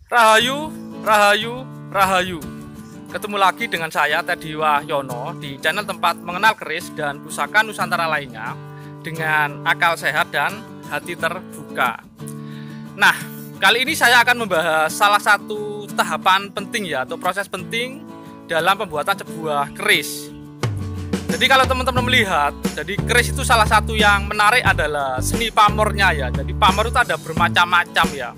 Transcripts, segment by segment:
Rahayu, Rahayu, Rahayu. Ketemu lagi dengan saya Teddy Wahyono di channel tempat mengenal keris dan pusaka Nusantara lainnya dengan akal sehat dan hati terbuka. Nah, kali ini saya akan membahas salah satu tahapan penting ya, atau proses penting dalam pembuatan sebuah keris. Jadi kalau teman-teman melihat, jadi keris itu salah satu yang menarik adalah seni pamornya ya. Jadi pamor itu ada bermacam-macam ya,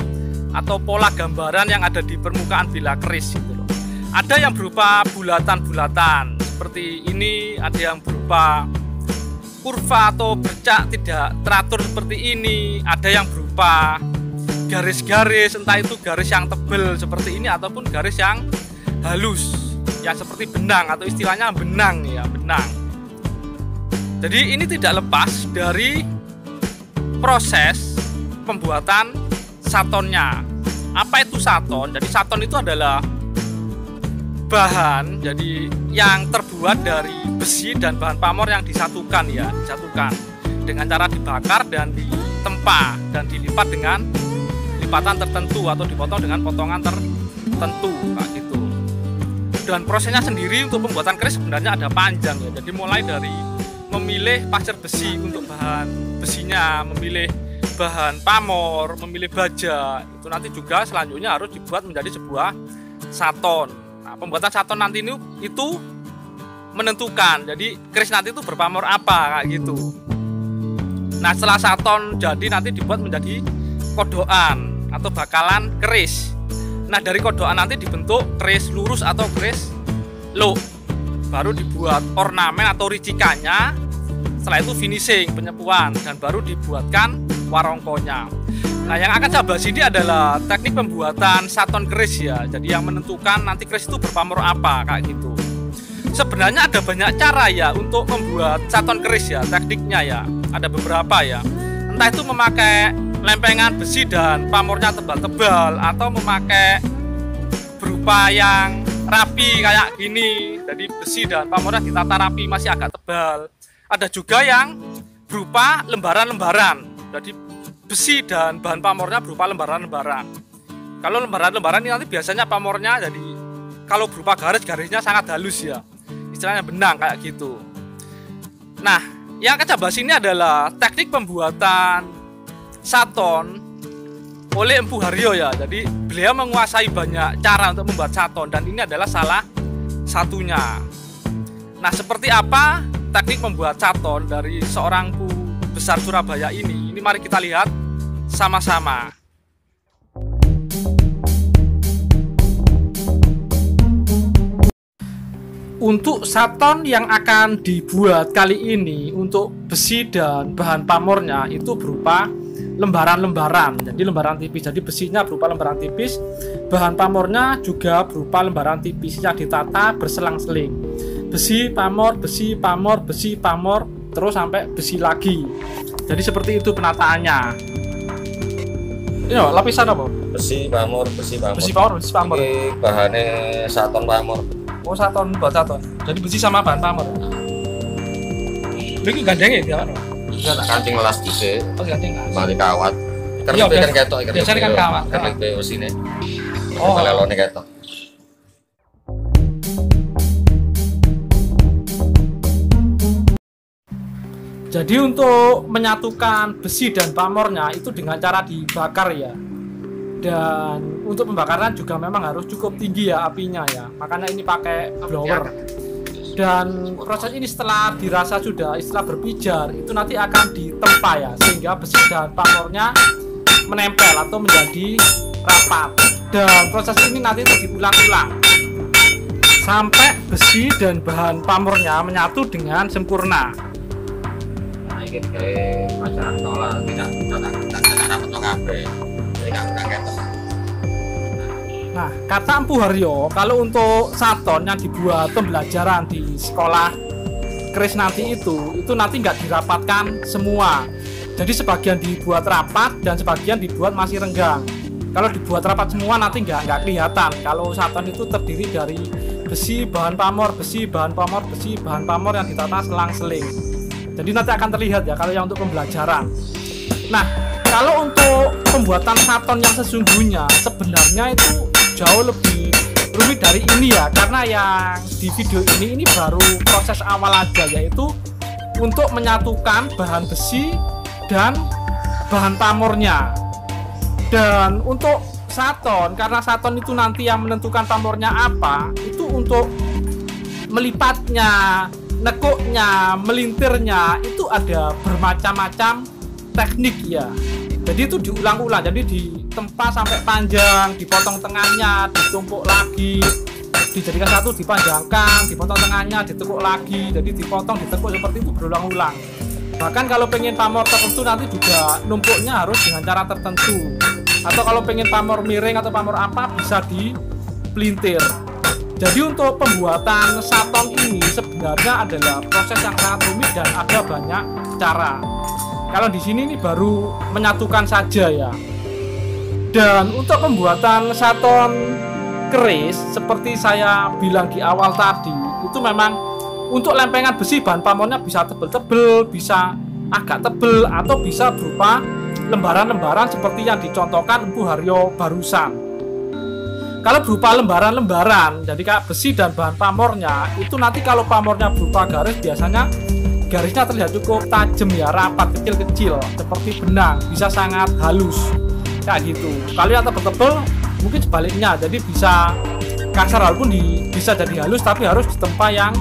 atau pola gambaran yang ada di permukaan bilah keris gitu loh. Ada yang berupa bulatan-bulatan seperti ini, ada yang berupa kurva atau bercak tidak teratur seperti ini, ada yang berupa garis-garis, entah itu garis yang tebal seperti ini ataupun garis yang halus yang seperti benang, atau istilahnya benang ya, benang. Jadi ini tidak lepas dari proses pembuatan satonnya. Apa itu saton? Jadi saton itu adalah bahan jadi yang terbuat dari besi dan bahan pamor yang disatukan ya, disatukan dengan cara dibakar dan ditempa dan dilipat dengan lipatan tertentu atau dipotong dengan potongan tertentu kayak gitu. Dan prosesnya sendiri untuk pembuatan keris sebenarnya ada panjang ya. Jadi mulai dari memilih pasir besi untuk bahan besinya, memilih bahan pamor, memilih baja, itu nanti juga selanjutnya harus dibuat menjadi sebuah saton. Nah, pembuatan saton nanti itu menentukan jadi keris nanti itu berpamor apa kayak gitu. Nah, setelah saton jadi nanti dibuat menjadi kodokan atau bakalan keris. Nah, dari kodokan nanti dibentuk keris lurus atau keris luk. Baru dibuat ornamen atau ricikannya, setelah itu finishing, penyepuan, dan baru dibuatkan warongkonya. Nah, yang akan saya bahas ini adalah teknik pembuatan saton keris ya. Jadi yang menentukan nanti keris itu berpamor apa kayak gitu. Sebenarnya ada banyak cara ya untuk membuat saton keris ya, tekniknya ya. Ada beberapa ya. Entah itu memakai lempengan besi dan pamornya tebal-tebal, atau memakai berupa yang rapi kayak gini. Jadi besi dan pamornya ditata rapi masih agak tebal. Ada juga yang berupa lembaran-lembaran. Jadi besi dan bahan pamornya berupa lembaran-lembaran. Kalau lembaran-lembaran ini nanti biasanya pamornya jadi kalau berupa garis-garisnya sangat halus ya. Istilahnya benang kayak gitu. Nah, yang akan saya bahas ini adalah teknik pembuatan saton oleh Empu Haryo ya. Jadi beliau menguasai banyak cara untuk membuat saton dan ini adalah salah satunya. Nah, seperti apa teknik membuat saton dari seorang empu besar Surabaya ini? Ini mari kita lihat sama-sama. Untuk saton yang akan dibuat kali ini untuk besi dan bahan pamornya itu berupa lembaran-lembaran. Jadi lembaran tipis. Jadi besinya berupa lembaran tipis, bahan pamornya juga berupa lembaran tipis yang ditata berselang-seling. Besi, pamor, besi, pamor, besi, pamor, terus sampai besi lagi. Jadi seperti itu penataannya. Ini lapisan apa? Besi, pamor, besi, pamor. Besi, pamor, besi, pamor. Ini bahannya saton pamor. Oh, saton buat saton. Jadi besi sama bahan pamor. Ini gandengnya dia kan? Kancing las dhisik. Oh, gandeng. Mari kawat. Iya, Keripik kan ketok, biasanya kan kawat. Keripik usine. Oh, lelone ketok. jadi untuk menyatukan besi dan pamornya itu dengan cara dibakar ya. Dan untuk pembakaran juga memang harus cukup tinggi ya apinya ya. Makanya ini pakai blower. Dan proses ini setelah dirasa sudah istilah berpijar itu nanti akan ditempa ya, sehingga besi dan pamornya menempel atau menjadi rapat. Dan proses ini nanti diulang-ulang sampai besi dan bahan pamornya menyatu dengan sempurna. Iki kayak masyarakat sekolah tidak dapat kabeh. Jadi enggak ketok. Nah, kata Empu Haryo, kalau untuk saton yang dibuat pembelajaran di sekolah keris nanti itu nanti nggak dirapatkan semua. Jadi sebagian dibuat rapat dan sebagian dibuat masih renggang. Kalau dibuat rapat semua nanti nggak kelihatan. Kalau saton itu terdiri dari besi, bahan pamor, besi, bahan pamor, besi, bahan pamor yang ditata selang-seling. Jadi nanti akan terlihat ya kalau yang untuk pembelajaran. Nah, Kalau untuk pembuatan saton yang sesungguhnya sebenarnya itu jauh lebih rumit dari ini ya, karena yang di video ini baru proses awal aja, yaitu untuk menyatukan bahan besi dan bahan pamornya. Dan untuk saton, karena saton itu nanti yang menentukan pamornya apa, itu untuk melipatnya, nekuknya, melintirnya itu ada bermacam-macam teknik ya. Jadi itu diulang-ulang, jadi ditempa sampai panjang, dipotong tengahnya, ditumpuk lagi, dijadikan satu, dipanjangkan, dipotong tengahnya, ditekuk lagi, jadi dipotong, ditekuk seperti itu berulang-ulang. Bahkan kalau pengen pamor tertentu nanti juga numpuknya harus dengan cara tertentu. Atau kalau pengen pamor miring atau pamor apa bisa dipelintir. Jadi untuk pembuatan saton ini sebenarnya adalah proses yang sangat rumit dan ada banyak cara. Kalau di sini ini baru menyatukan saja ya. Dan untuk pembuatan saton keris seperti saya bilang di awal tadi, itu memang untuk lempengan besi bahan pamornya bisa tebel-tebel, bisa agak tebel, atau bisa berupa lembaran-lembaran seperti yang dicontohkan Empu Haryo barusan. Kalau berupa lembaran-lembaran, jadi kayak besi dan bahan pamornya, itu nanti kalau pamornya berupa garis, biasanya garisnya terlihat cukup tajam ya, rapat, kecil-kecil seperti benang, bisa sangat halus kayak gitu. Kalau yang tebel-tebel mungkin sebaliknya, jadi bisa kasar walaupun bisa jadi halus, tapi harus ditempa yang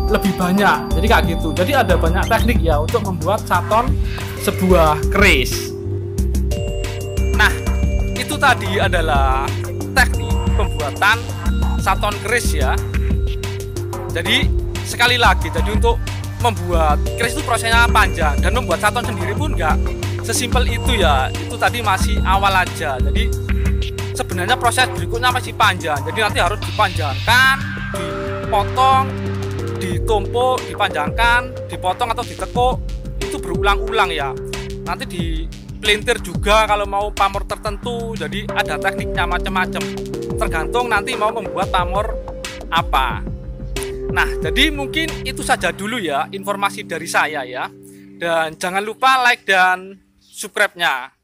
lebih banyak, jadi kayak gitu. Jadi ada banyak teknik ya untuk membuat saton sebuah keris. Nah, itu tadi adalah teknik pembuatan saton keris ya. Jadi sekali lagi, jadi untuk membuat keris itu prosesnya panjang, dan membuat saton sendiri pun nggak sesimpel itu ya. Itu tadi masih awal aja, jadi sebenarnya proses berikutnya masih panjang. Jadi nanti harus dipanjangkan, dipotong, ditumpuk, dipanjangkan, dipotong atau ditekuk, itu berulang-ulang ya. Nanti dipelintir juga kalau mau pamor tertentu. Jadi ada tekniknya macam-macam, tergantung nanti mau membuat pamor apa. Nah, jadi mungkin itu saja dulu ya informasi dari saya ya. Dan jangan lupa like dan subscribe-nya.